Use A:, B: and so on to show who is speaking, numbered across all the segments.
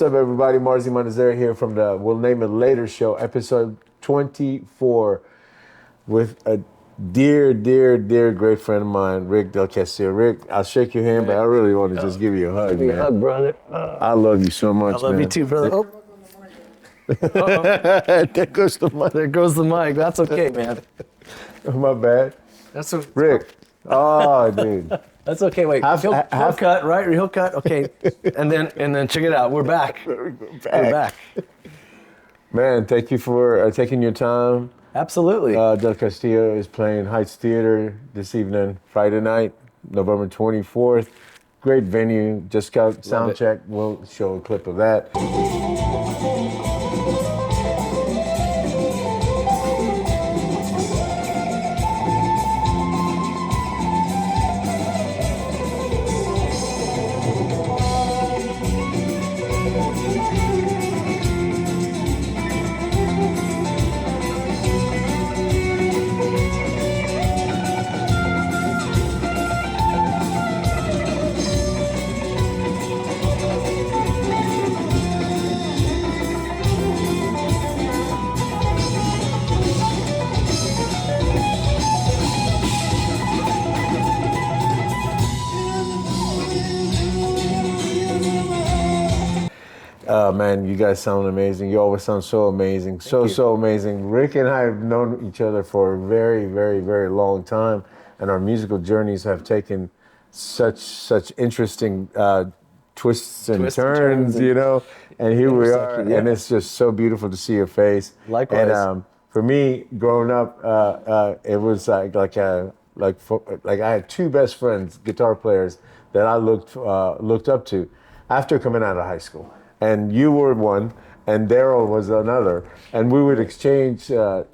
A: What's up, everybody? Marzi Manazera here from the We'll Name It Later show, episode 24, with a dear great friend of mine, Rick Del Castillo. Rick, I'll shake your hand, but I really want to just give you a hug, man.
B: Hug, brother.
A: I love you so much,
B: I love
A: man.
B: you too, brother. Oh.
A: There goes the mic.
B: There goes the mic. That's okay, man.
A: My bad.
B: That's okay.
A: Rick. Oh, dude.
B: That's okay. Wait, he'll cut, right? He'll cut. Okay, and then check it out. We're back. We're back.
A: Man, thank you for taking your time.
B: Absolutely.
A: Del Castillo is playing Heights Theater this evening, Friday night, November 24th. Great venue. Just got sound check. We'll show a clip of that. Man, you guys sound amazing. You always sound so amazing. So amazing. Rick and I have known each other for a very long time, and our musical journeys have taken such interesting twists and turns, you know. And here we are, and it's just so beautiful to see your face.
B: Likewise.
A: And for me, growing up, it was like I had two best friends, guitar players, that I looked up to after coming out of high school. And you were one, and Daryl was another, and we would exchange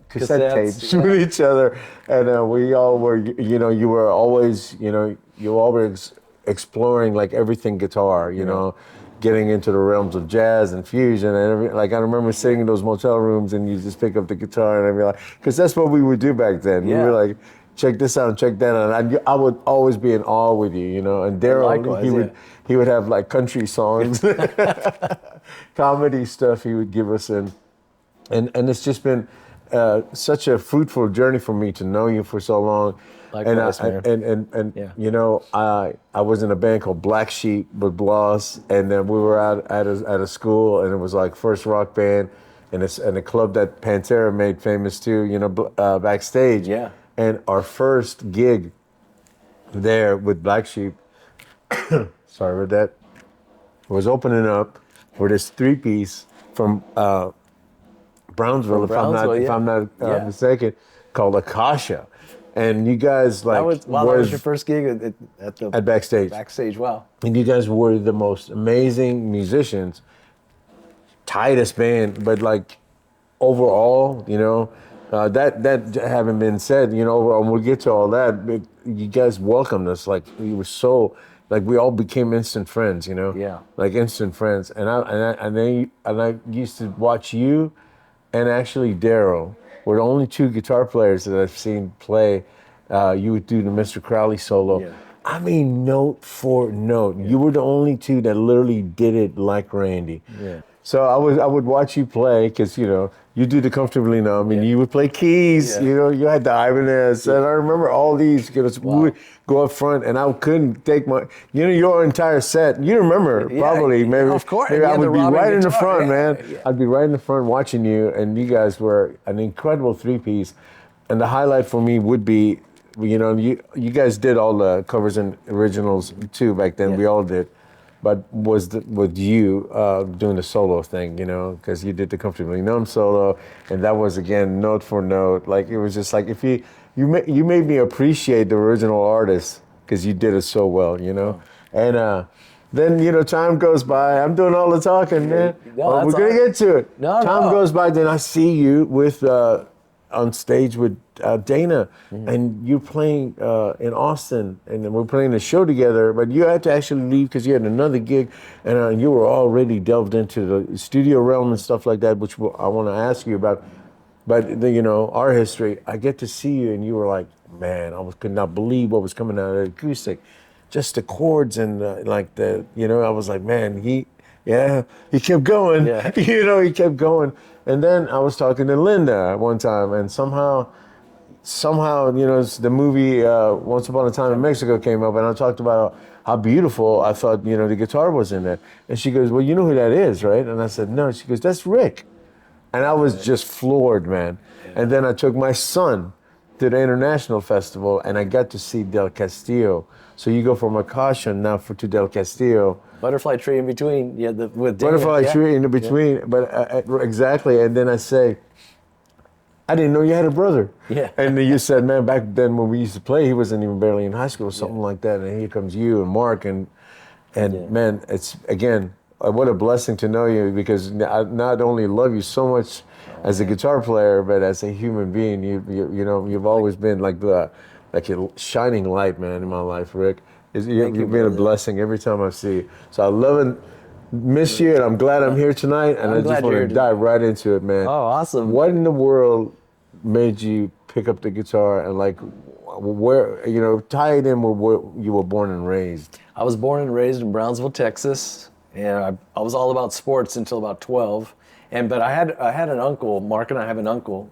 A: cassette tapes with each other, and we all were, you know, you were always, you know, you always exploring like everything guitar, you know, getting into the realms of jazz and fusion, and like I remember sitting in those motel rooms, and you just pick up the guitar, and I'd be like, because that's what we would do back then.
B: Yeah.
A: We were like, check this out, check that out. And I would always be in awe with you, you know. And Daryl, he would have like country songs, comedy stuff he would give us, and it's just been such a fruitful journey for me to know you for so long.
B: Likewise,
A: and you know, I was in a band called Black Sheep with Bloss, and then we were out at a school, and it was like first rock band, and a club that Pantera made famous too, you know, backstage.
B: Yeah.
A: And our first gig there with Black Sheep, sorry about that, was opening up for this three-piece from Brownsville, if I'm not mistaken, called Akasha. And you guys like
B: that was your first gig at
A: Backstage.
B: Backstage, wow.
A: And you guys were the most amazing musicians, tightest band, but like overall, you know. That having been said, you know, and we'll get to all that, but you guys welcomed us like we were so, like we all became instant friends, you know?
B: Yeah. Like
A: instant friends. And I used to watch you and actually Daryl were the only two guitar players that I've seen play. You would do the Mr. Crowley solo. Yeah. I mean, note for note. Yeah. You were the only two that literally did it like Randy. Yeah. So I would watch you play because, you know, you do the Comfortably Numb, and you would play keys, you know, you had the Ibanez, and I remember all these, because we would go up front, and I couldn't take your entire set, you remember, probably, maybe,
B: of course.
A: Maybe I would be right in the front, man. Yeah. I'd be right in the front watching you, and you guys were an incredible three-piece, and the highlight for me would be, you know, you guys did all the covers and originals, too, back then, we all did. But with you doing the solo thing, you know, because you did the Comfortably Numb solo, and that was again note for note. Like it was just like if you made me appreciate the original artist because you did it so well, you know. And then you know, time goes by. I'm doing all the talking, man. No, we're gonna get to it. Time goes by. Then I see you with on stage with Dana, and you're playing in Austin, and we're playing a show together, but you had to actually leave because you had another gig, and you were already delved into the studio realm and stuff like that, which I want to ask you about. But, you know, our history, I get to see you, and you were like, man, could not believe what was coming out of the acoustic. Just the chords and I was like, man, Yeah, he kept going.
B: Yeah.
A: He kept going. And then I was talking to Linda one time, and somehow, the movie Once Upon a Time in Mexico came up, and I talked about how beautiful I thought, the guitar was in it. And she goes, well, you know who that is, right? And I said, no. She goes, that's Rick. And I was just floored, man. And then I took my son to the International Festival, and I got to see Del Castillo. So you go from a caution now to Del Castillo.
B: Butterfly tree in between. Yeah, with
A: Butterfly tree in between. But exactly. And then I say, I didn't know you had a brother.
B: Yeah.
A: And you said, man, back then when we used to play, he wasn't even barely in high school or something like that. And here comes you and Mark. And man, it's, again, what a blessing to know you, because I not only love you so much as a guitar player, but as a human being. You've always been like a shining light, man, in my life, Rick. You've been a blessing every time I see you. So I love and miss you, and I'm glad I'm here tonight, and I just want to dive right into it, man.
B: Oh, awesome.
A: What in the world made you pick up the guitar, and where, tie it in with where you were born and raised?
B: I was born and raised in Brownsville, Texas, and I was all about sports until about 12. But I had an uncle, Mark and I have an uncle,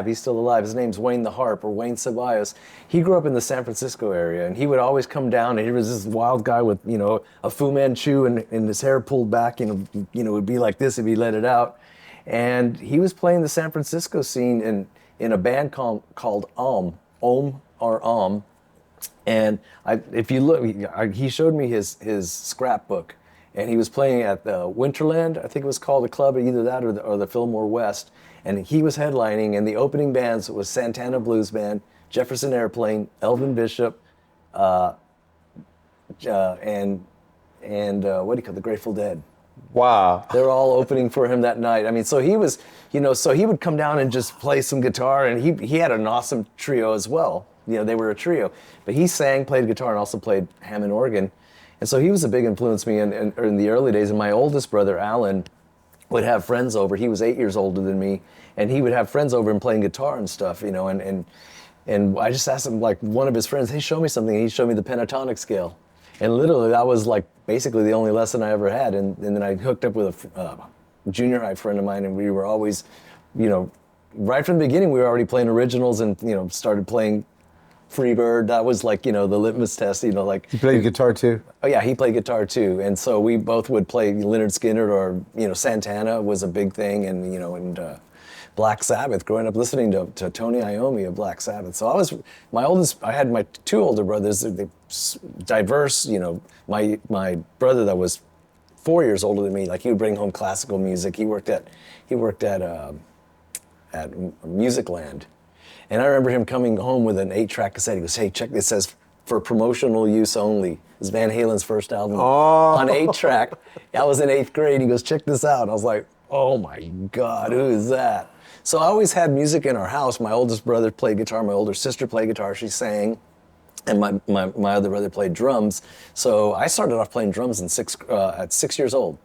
B: he's still alive. His name's Wayne the Harp, or Wayne Ceballos. He grew up in the San Francisco area, and he would always come down, and he was this wild guy with, a Fu Manchu and his hair pulled back, and, it would be like this if he let it out. And he was playing the San Francisco scene in a band called Om. And if you look, he showed me his scrapbook. And he was playing at the Winterland, I think it was called, the club, either that or the Fillmore West. And he was headlining, and the opening bands was Santana Blues Band, Jefferson Airplane, Elvin Bishop, and the Grateful Dead.
A: Wow.
B: They were all opening for him that night. I mean, so he was, so he would come down and just play some guitar, and he had an awesome trio as well. They were a trio. But he sang, played guitar, and also played Hammond organ. And so he was a big influence on me in the early days. And my oldest brother, Alan, would have friends over. He was 8 years older than me. And he would have friends over and playing guitar and stuff, and I just asked him, like, one of his friends, hey, show me something. And he showed me the pentatonic scale. And literally that was like basically the only lesson I ever had. And then I hooked up with a junior high friend of mine, and we were always, right from the beginning, we were already playing originals and, started playing Freebird. That was like, the litmus test, like.
A: You played guitar too?
B: Oh yeah, he played guitar too. And so we both would play Lynyrd Skynyrd, or, Santana was a big thing, and, Black Sabbath, growing up listening to Tony Iommi of Black Sabbath. So I had my two older brothers, they diverse, my brother that was 4 years older than me, like, he would bring home classical music. He worked at Musicland. And I remember him coming home with an 8-track cassette. He goes, hey, check this, says for promotional use only. It's Van Halen's first album on 8-track. I was in 8th grade. He goes, check this out. And I was like, oh my God, who is that? So I always had music in our house. My oldest brother played guitar. My older sister played guitar. She sang. And my other brother played drums. So I started off playing drums at 6 years old.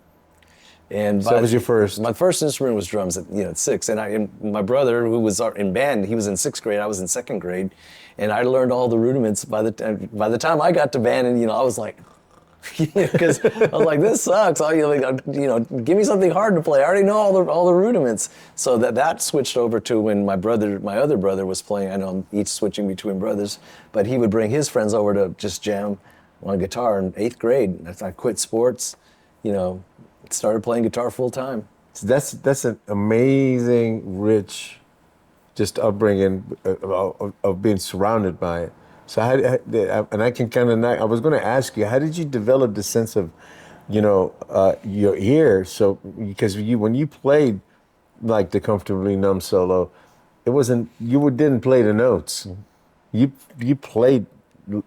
B: And
A: so that was your first?
B: My first instrument was drums at 6. And my brother, who was in band, he was in 6th grade. I was in 2nd grade. And I learned all the rudiments by the time I got to band. And, I was like, because I was like, this sucks. Give me something hard to play. I already know all the rudiments. So that switched over to when my other brother was playing. I know I'm each switching between brothers, but he would bring his friends over to just jam on guitar in 8th grade. I quit sports, started playing guitar full time.
A: So that's an amazing, rich, just upbringing of being surrounded by it. So and I can kind of, I was going to ask you, how did you develop the sense of, your ear? So, because when you played like the Comfortably Numb solo, it wasn't, didn't play the notes. You played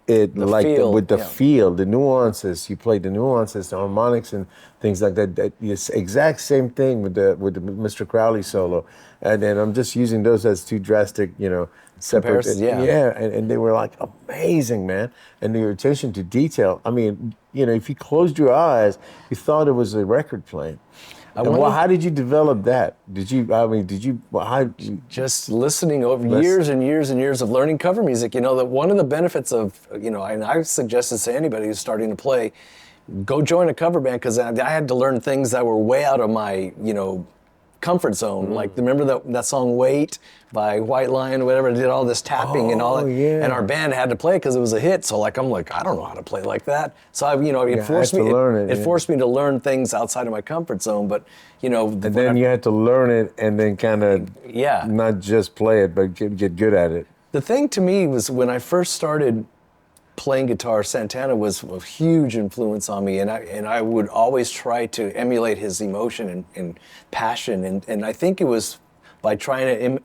A: it with the feel, the nuances. You played the nuances, the harmonics and things like that. It's exact same thing with the Mr. Crowley solo. And then I'm just using those as two drastic, separate. And they were like amazing, man. And your attention to detail. I mean, if you closed your eyes, you thought it was a record playing. How did you develop that?
B: Just listening over years and years and years of learning cover music. That one of the benefits of, and I suggest this to anybody who's starting to play, go join a cover band, because I had to learn things that were way out of my, comfort zone. Like, remember that song "Wait" by White Lion or whatever? It did all this tapping and all that.
A: Yeah.
B: And our band had to play it because it was a hit. So I'm like, I don't know how to play like that. So it forced me. It forced me to learn things outside of my comfort zone. But
A: and then you had to learn it and then kind of not just play it, but get good at it.
B: The thing to me was, when I first started playing guitar, Santana was a huge influence on me, and I would always try to emulate his emotion and passion, and I think it was by trying to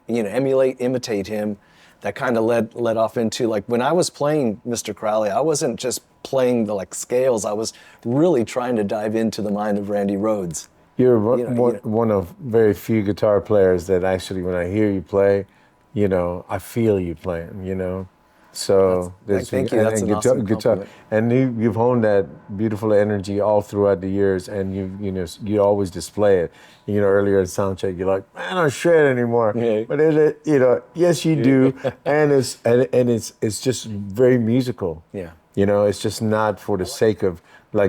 B: imitate him that kind of led off into, like, when I was playing Mr. Crowley, I wasn't just playing the scales. I was really trying to dive into the mind of Randy Rhoads.
A: You're one of very few guitar players that actually, when I hear you play, I feel you playing, So
B: thank you. That's an awesome compliment.
A: And you've honed that beautiful energy all throughout the years, and you always display it. Earlier in soundcheck, you're like, man, I don't shred anymore.
B: Yeah.
A: But yes, you do, and it's just very musical.
B: Yeah.
A: It's just not for the sake of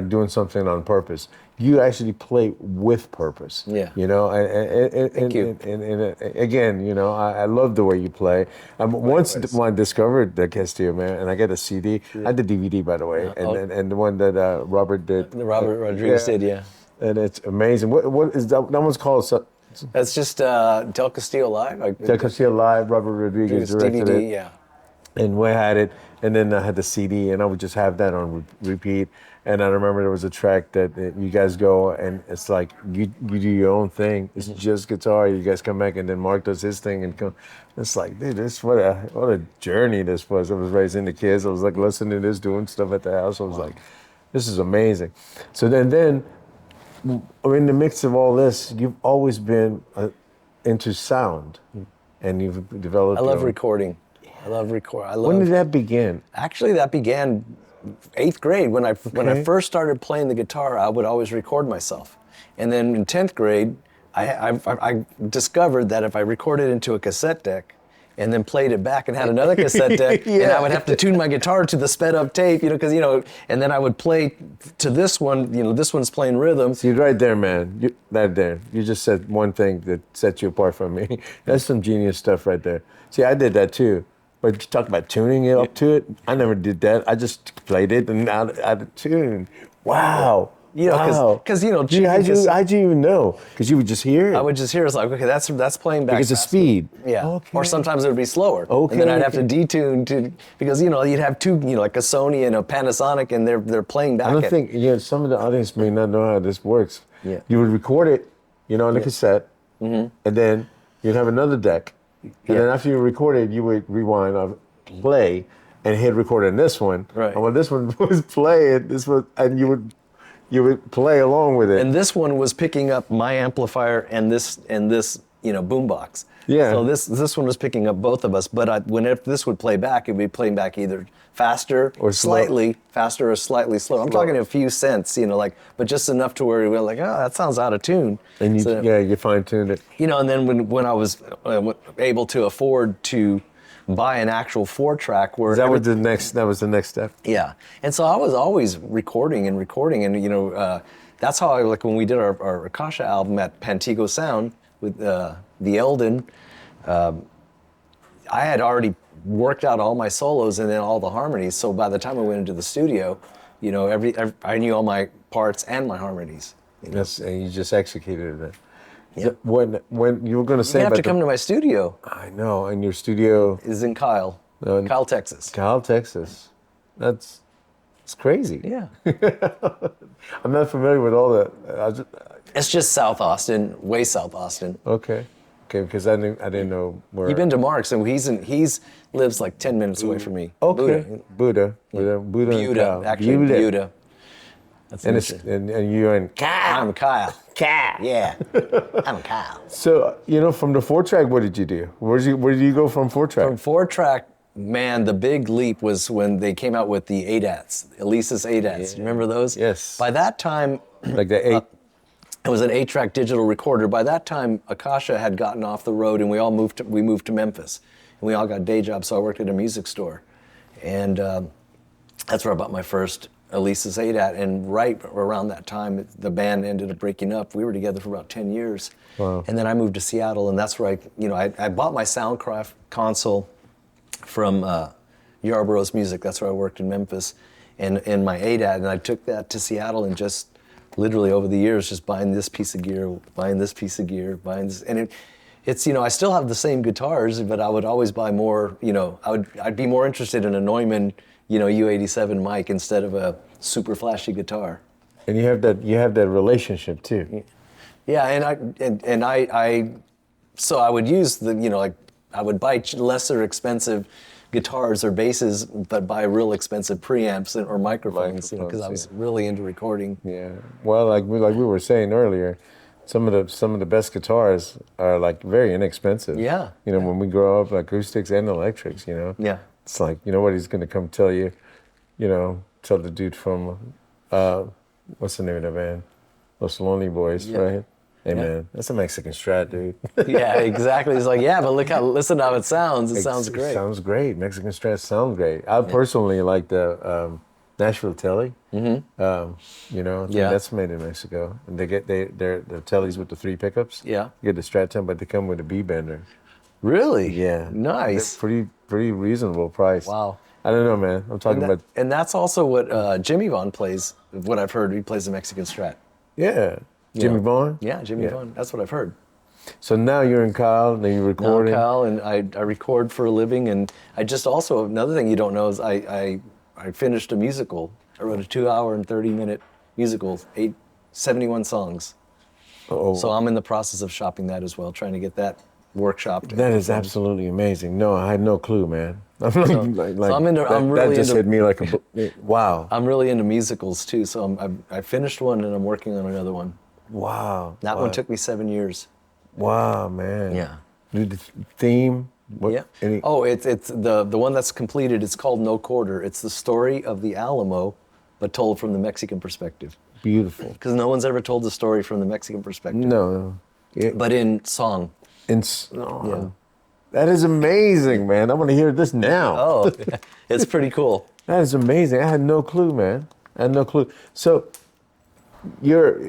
A: doing something on purpose. You actually play with purpose.
B: Yeah.
A: Thank
B: you.
A: And again, I love the way you play. Once when I discovered the Castillo, man, and I got a CD. I had the DVD, by the way, and the one that Robert did.
B: Robert Rodriguez did, yeah.
A: And it's amazing. What is that? That one's called.
B: That's just Del Castillo Live.
A: Del Castillo Live. Robert Rodriguez directed
B: DVD,
A: it.
B: yeah.
A: And we had it, and then I had the CD, and I would just have that on repeat. And I remember there was a track that you guys go, and it's like you do your own thing. It's just guitar. You guys come back, and then Mark does his thing, and come. It's like, dude, what a journey this was. I was raising the kids. I was listening to this, doing stuff at the house. I was like, this is amazing. So then in the mix of all this, you've always been into sound, and you've developed.
B: I love recording. I love recording.
A: When did that begin?
B: Actually, that began 8th grade. When I first started playing the guitar, I would always record myself. And then in 10th grade, I discovered that if I recorded into a cassette deck and then played it back and had another cassette deck, and I would have to tune my guitar to the sped up tape, and then I would play to this one, this one's playing rhythm.
A: See, right there, man, you just said one thing that sets you apart from me. That's some genius stuff right there. See, I did that too. But you talk about tuning it up to it. I never did that. I just played it and out of tune. Wow.
B: Because
A: how'd you even know? Because you would just hear it.
B: I would just hear it. It's like, okay, that's playing back.
A: Because of speed.
B: Yeah.
A: Okay.
B: Or sometimes it would be slower.
A: Okay.
B: And then I'd have to detune because you'd have two, like a Sony and a Panasonic, and they're playing back.
A: I don't think some of the audience may not know how this works.
B: Yeah.
A: You would record it, on the cassette, and then you'd have another deck. And then after you recorded, you would rewind, play, and hit record on this one.
B: Right.
A: And when this one was playing, and you would play along with it.
B: And this one was picking up my amplifier and this boombox.
A: Yeah.
B: So this one was picking up both of us. But if this would play back, it would be playing back either faster or slightly faster or slightly slower. I'm talking a few cents, but just enough to where we were like, oh, that sounds out of tune.
A: And you fine-tuned it.
B: And then when I was able to afford to buy an actual 4-track where
A: that was the next step.
B: Yeah. And so I was always recording and that's how when we did our Akasha album at Pantego Sound with the Eldon, I had already worked out all my solos and then all the harmonies. So by the time I went into the studio, I knew all my parts and my harmonies.
A: And you just executed it.
B: Yeah.
A: When you were going to say,
B: you have to come to my studio.
A: I know, and your studio
B: is in Kyle, Texas.
A: Kyle, Texas. It's crazy.
B: Yeah.
A: I'm not familiar with all that.
B: It's just South Austin, way South Austin.
A: Okay, because I didn't know where.
B: You've been to Mark's, and he's lives like 10 minutes away from me.
A: Okay. Buddha.
B: Buda. That's
A: and you're in Kyle.
B: I'm Kyle.
A: Kyle.
B: Yeah. I'm Kyle.
A: So, from the 4-track, what did you do? Where did you go from 4-track?
B: From 4-track, man, the big leap was when they came out with the ADATs, Elisa's ADATs. Yeah. Remember those?
A: Yes.
B: By that time,
A: like the 8.
B: It was an 8-track digital recorder. By that time, Akasha had gotten off the road, and we moved to Memphis, and we all got day jobs. So I worked at a music store, and that's where I bought my first Elisa's ADAT, and right around that time, the band ended up breaking up. We were together for about 10 years.
A: Wow.
B: And then I moved to Seattle, and that's where I bought my Soundcraft console from Yarborough's Music. That's where I worked in Memphis, and my ADAT, and I took that to Seattle and just literally over the years just buying this piece of gear, buying this piece of gear, buying this, and it's I still have the same guitars, but I would always buy more. I'd be more interested in a Neumann U87 mic instead of a super flashy guitar.
A: And you have that relationship too.
B: Yeah, and I so I would use I would buy lesser expensive guitars or basses, but buy real expensive preamps or microphones, because I was really into recording.
A: Yeah. Well, like we were saying earlier, some of the best guitars are like very inexpensive.
B: Yeah.
A: When we grow up, acoustics and electrics.
B: Yeah.
A: It's like nobody's gonna come tell you, tell the dude from, what's the name of the band, Los Lonely Boys, right? Hey man, that's a Mexican Strat, dude.
B: Yeah, exactly. It's like, yeah, but listen how it sounds. It sounds great.
A: It sounds great. Mexican Strat sounds great. I personally like the Nashville Telly. Mm-hmm. I think that's made in Mexico, and they get they're the Tellys with the 3 pickups.
B: Yeah.
A: You get the Strat tone, but they come with a B bender.
B: Really?
A: Yeah.
B: Nice.
A: They're pretty reasonable price.
B: Wow.
A: I don't know, man. I'm talking about.
B: And that's also what Jimmy Vaughn plays. What I've heard, he plays the Mexican Strat.
A: Yeah. Jimmy Vaughn?
B: Yeah, Jimmy Vaughn. That's what I've heard.
A: So now you're in Kyle, and you're recording.
B: Now Kyle, and I record for a living, and I just also, another thing you don't know is I finished a musical. I wrote a 2-hour and 30-minute musical, 71 songs.
A: Oh.
B: So I'm in the process of shopping that as well, trying to get that workshopped.
A: That is absolutely amazing. No, I had no clue, man. I'm
B: so I'm really
A: that just
B: into,
A: hit me like a wow.
B: I'm really into musicals too. So I finished one and I'm working on another one.
A: Wow.
B: That one took me 7 years.
A: Wow, man.
B: Yeah.
A: The theme? What,
B: yeah. It's the one that's completed. It's called No Quarter. It's the story of the Alamo, but told from the Mexican perspective.
A: Beautiful.
B: Because no one's ever told the story from the Mexican perspective.
A: No.
B: But in song.
A: Yeah. That is amazing, man. I want to hear this now.
B: Oh, it's pretty cool.
A: That is amazing. I had no clue, man. I had no clue. So, your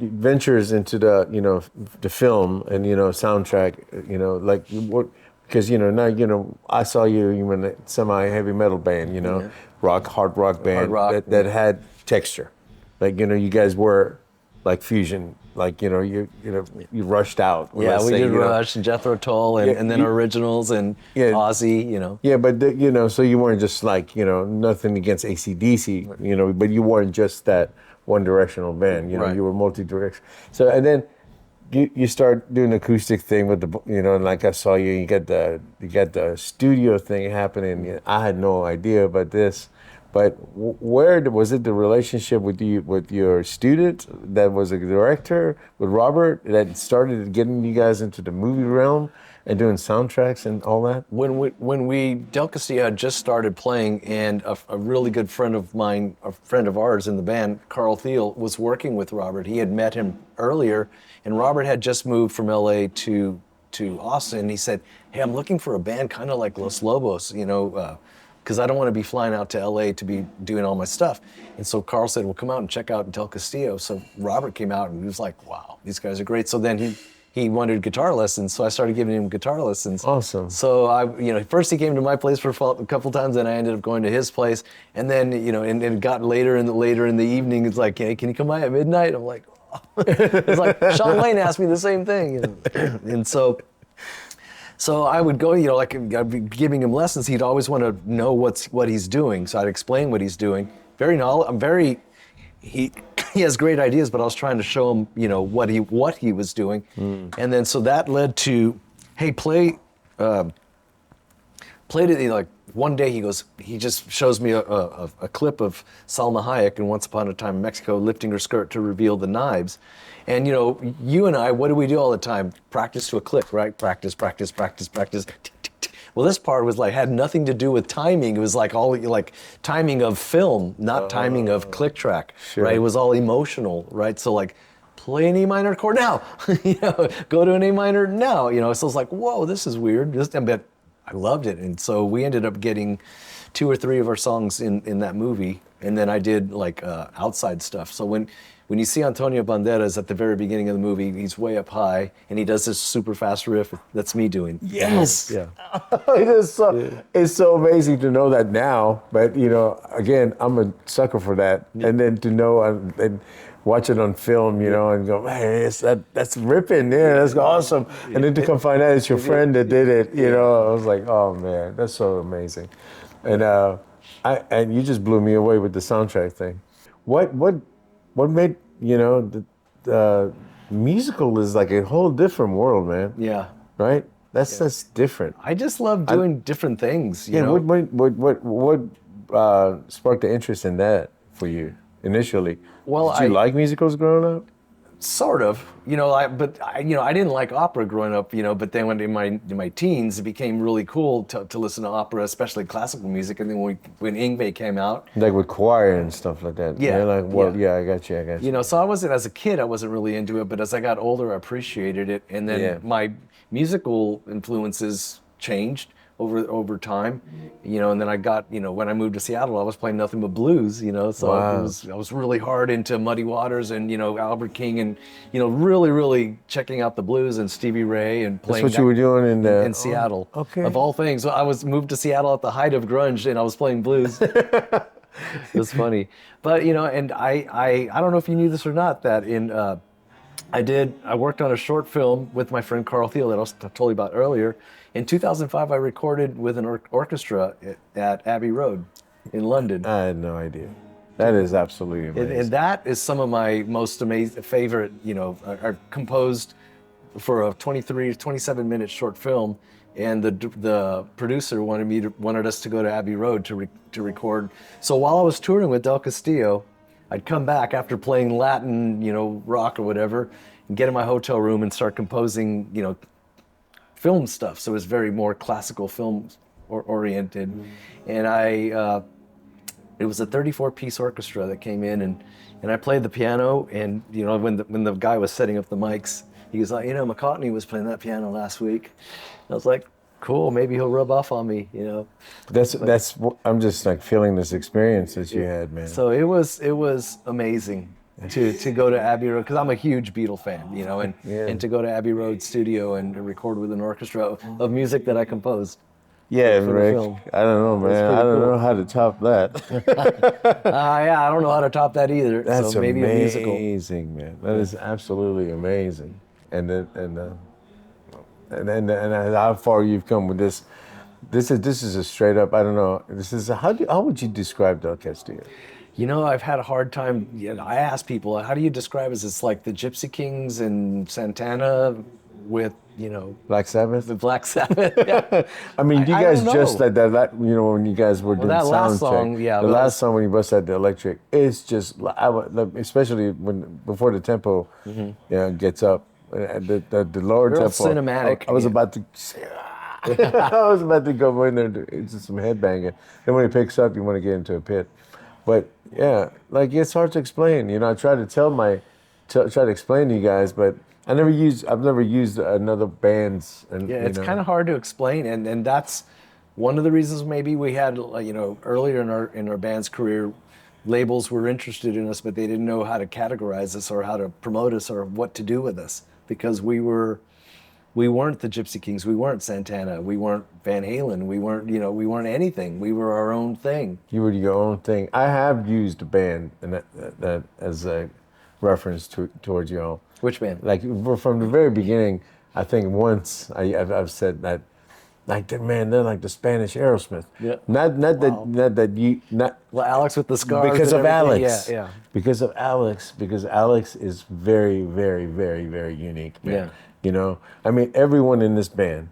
A: ventures into the film and soundtrack, because now I saw you were in a semi-heavy metal band, hard rock band that had texture, you guys were like fusion. You rushed out.
B: Yeah, we did Rush and Jethro Tull and then Originals and Ozzy,
A: Yeah, but so you weren't just nothing against AC/DC, but you weren't just that one-directional band.
B: Right.
A: You were multi-directional. So and then you start doing the acoustic thing with the and like I saw you got the studio thing happening. I had no idea about this. But where was it the relationship with your student that was a director with Robert that started getting you guys into the movie realm and doing soundtracks and all that?
B: When we Del Castillo had just started playing, and a really good friend of mine, a friend of ours in the band, Carl Thiel, was working with Robert. He had met him earlier, and Robert had just moved from LA to Austin. He said, "Hey, I'm looking for a band kind of like Los Lobos, because I don't want to be flying out to LA to be doing all my stuff." And so Carl said, "Well, come out and check out Del Castillo." So Robert came out and he was like, "Wow, these guys are great." So then he wanted guitar lessons, so I started giving him guitar lessons.
A: Awesome.
B: So first he came to my place for a couple times, and I ended up going to his place. And then and it got later in the evening. It's like, "Hey, can you come by at midnight?" I'm like, oh. It's like Sean Lane asked me the same thing, and so. So I would go, I'd be giving him lessons. He'd always want to know what he's doing. So I'd explain what he's doing. He has great ideas, but I was trying to show him, what he was doing. And then so that led to, hey, play to one day he just shows me a clip of Salma Hayek in Once Upon a Time in Mexico lifting her skirt to reveal the knives. And you and I, what do we do all the time? Practice to a click, right? Practice. Well, this part was had nothing to do with timing. It was all timing of film, not timing of click track,
A: sure.
B: Right? It was all emotional, right? So play an E minor chord now, go to an A minor now, So it's like, whoa, this is weird. I loved it. And so we ended up getting 2 or 3 of our songs in that movie. And then I did like outside stuff. So when you see Antonio Banderas at the very beginning of the movie, he's way up high and he does this super fast riff. That's me doing.
A: Yes.
B: Yeah.
A: It is so, it's so amazing to know that now. But, you know, again, I'm a sucker for that. And then to know and watch it on film, you know, and go, hey, that's ripping. Yeah, that's awesome. And then to come find out it's your friend that did it, you know, I was like, oh, man, that's so amazing. And and you just blew me away with the soundtrack thing. What made, you know, the musical is like a whole different world, man.
B: Yeah.
A: Right? That's different.
B: I just love doing different things, you
A: Yeah,
B: know?
A: what sparked the interest in that for you initially?
B: Well,
A: Did you like musicals growing up?
B: Sort of, you know, I didn't like opera growing up, you know, but then when in my teens, it became really cool to listen to opera, especially classical music. And then when Ingve came out.
A: Like with choir and stuff like that.
B: Yeah.
A: Like, well, yeah, I got you.
B: You know, so as a kid, I wasn't really into it, but as I got older, I appreciated it. And then my musical influences changed over time, you know, and then I got, you know, when I moved to Seattle, I was playing nothing but blues, you know, so I was really hard into Muddy Waters and, you know, Albert King and, you know, really checking out the blues and Stevie Ray and playing.
A: That's what you were doing in
B: Seattle,
A: okay.
B: Of all things. So I was moved to Seattle at the height of grunge and I was playing blues. It was funny, but you know, and I don't know if you knew this or not, that I worked on a short film with my friend Carl Thiel that I told you about earlier. In 2005, I recorded with an orchestra at Abbey Road in London.
A: I had no idea. That is absolutely amazing.
B: And that is some of my most amazing favorite, you know, are composed for a 27-minute short film. And the producer wanted us to go to Abbey Road to record. So while I was touring with Del Castillo, I'd come back after playing Latin, you know, rock or whatever, and get in my hotel room and start composing, you know, film stuff. So it was very more classical film oriented. And it was a 34-piece orchestra that came in and I played the piano. And, you know, when the guy was setting up the mics, he was like, you know, McCartney was playing that piano last week. I was like, cool, maybe he'll rub off on me, you know.
A: I'm just like feeling this experience that you had, man.
B: So it was amazing to go to Abbey Road, because I'm a huge Beatle fan, you know, and to go to Abbey Road studio and record with an orchestra of music that I composed.
A: Yeah, Rick. I don't know, man. I don't know how to top that.
B: Yeah, I don't know how to top that either.
A: That's
B: so maybe
A: amazing,
B: a musical.
A: Man. That is absolutely amazing. And how far you've come with this. This is a straight up. I don't know. This is how would you describe Del Castillo?
B: You know, I've had a hard time. I ask people, how do you describe it? It's like the Gypsy Kings and Santana with, you know,
A: Black Sabbath.
B: The Black Sabbath. Yeah.
A: I mean, you guys just that you know, when you guys were doing
B: that
A: sound
B: last song,
A: check,
B: yeah,
A: the last song when you bust out the electric, it's just especially before the tempo, you know, gets up. The lower
B: Real
A: tempo.
B: cinematic.
A: I was about to. I was about to go in there into some headbanging. Then when it picks up, you want to get into a pit. But yeah, like it's hard to explain. You know, I try to explain to you guys, but I've never used another band's. And,
B: yeah, it's kind of hard to explain, and that's one of the reasons maybe we had, you know, earlier in our band's career, labels were interested in us, but they didn't know how to categorize us or how to promote us or what to do with us, because we weren't the Gypsy Kings, we weren't Santana, we weren't Van Halen, we weren't anything. We were our own thing. You were your own thing. I have used a band and that as a reference towards y'all. Which band? Like from the very beginning, I think once I've said that, like they're like the Spanish Aerosmith. Yeah. Not that well, Alex with the scars. Because of Alex. Yeah. Because of Alex. Because Alex is very, very, very, very unique. Man. Yeah. You know, I mean, everyone in this band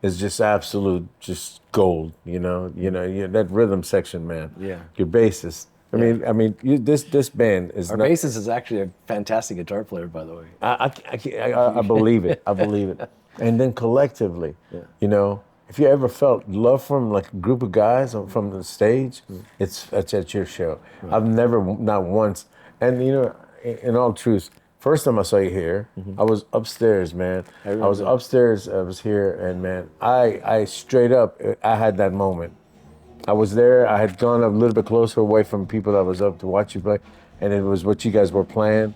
B: is just absolute, just gold. You know, that rhythm section, man. Yeah. Your bassist. I mean, this band is. Our bassist is actually a fantastic guitar player, by the way. I believe it. I believe it. And then collectively, you know, if you ever felt love from like a group of guys from the stage, it's at your show. I've never, not once, and you know, in all truth,
A: First time I saw you here, I was upstairs, man. I was upstairs. I was here, and man, I straight up, I had that moment. I was there. I had gone a little bit closer away from people that was up to watch you play, and it was what you guys were playing.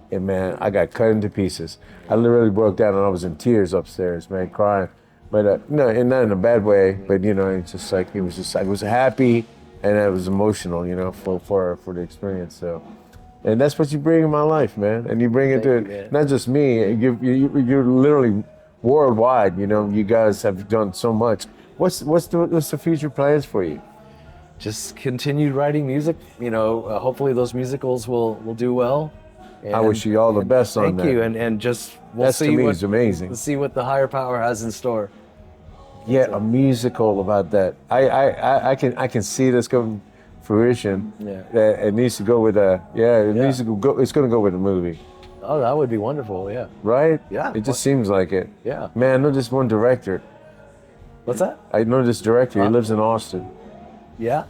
A: And man, I got cut into pieces. I literally broke down, and I was in tears upstairs, man, crying. But no, and not in a bad way. But you know, it's just like I was happy, and I was emotional, you know, for the experience. So. And that's what you bring in my life, man. And you bring it to not just me. You're literally worldwide. You know, you guys have done so much. What's the future plans for you?
B: Just continued writing music. You know, hopefully those musicals will do well.
A: I wish you all the best on that.
B: Thank you, and just we'll
A: That's
B: see
A: to me
B: what
A: is amazing.
B: We'll see what the higher power has in store.
A: Yeah, a musical about that. I can see this coming fruition.
B: Yeah.
A: That it needs to go with needs to go. It's going to go with a movie.
B: Oh, that would be wonderful. Yeah.
A: Right?
B: Yeah.
A: It just seems like it.
B: Yeah.
A: Man, I know this one director.
B: What's that?
A: I know this director. He lives in Austin.
B: Yeah.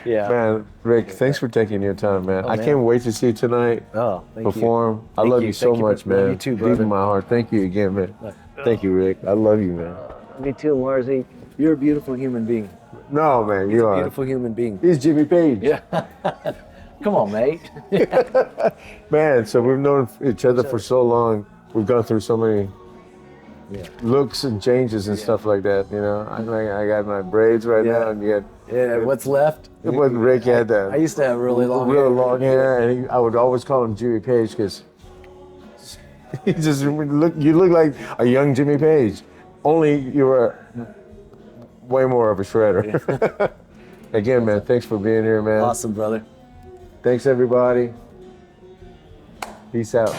B: Yeah.
A: Man, Rick, thanks for taking your time, man.
B: Oh,
A: I
B: man.
A: can't wait to see you tonight.
B: Oh, thank
A: perform.
B: you.
A: I
B: Thank
A: love
B: you.
A: you so
B: Thank you.
A: much,
B: Love
A: man.
B: you too,
A: Deep
B: brother.
A: in my heart. Thank you again, man. Thank you, Rick. I love you, man.
B: Me too, Marzi. You're a beautiful human being.
A: No, man, you are.
B: Beautiful human being.
A: He's Jimmy Page.
B: Yeah. Come on, mate.
A: Man, so we've known each other for so long. We've gone through so many looks and changes and stuff like that. You know, I got my braids right now, and you
B: Yeah. What's left?
A: it wasn't Rick. He had that
B: I used to have really long
A: hair, and I would always call him Jimmy Page because he just you look like a young Jimmy Page. Only you were way more of a shredder. Again, man, thanks for being here, man.
B: Awesome, brother.
A: Thanks, everybody. Peace out.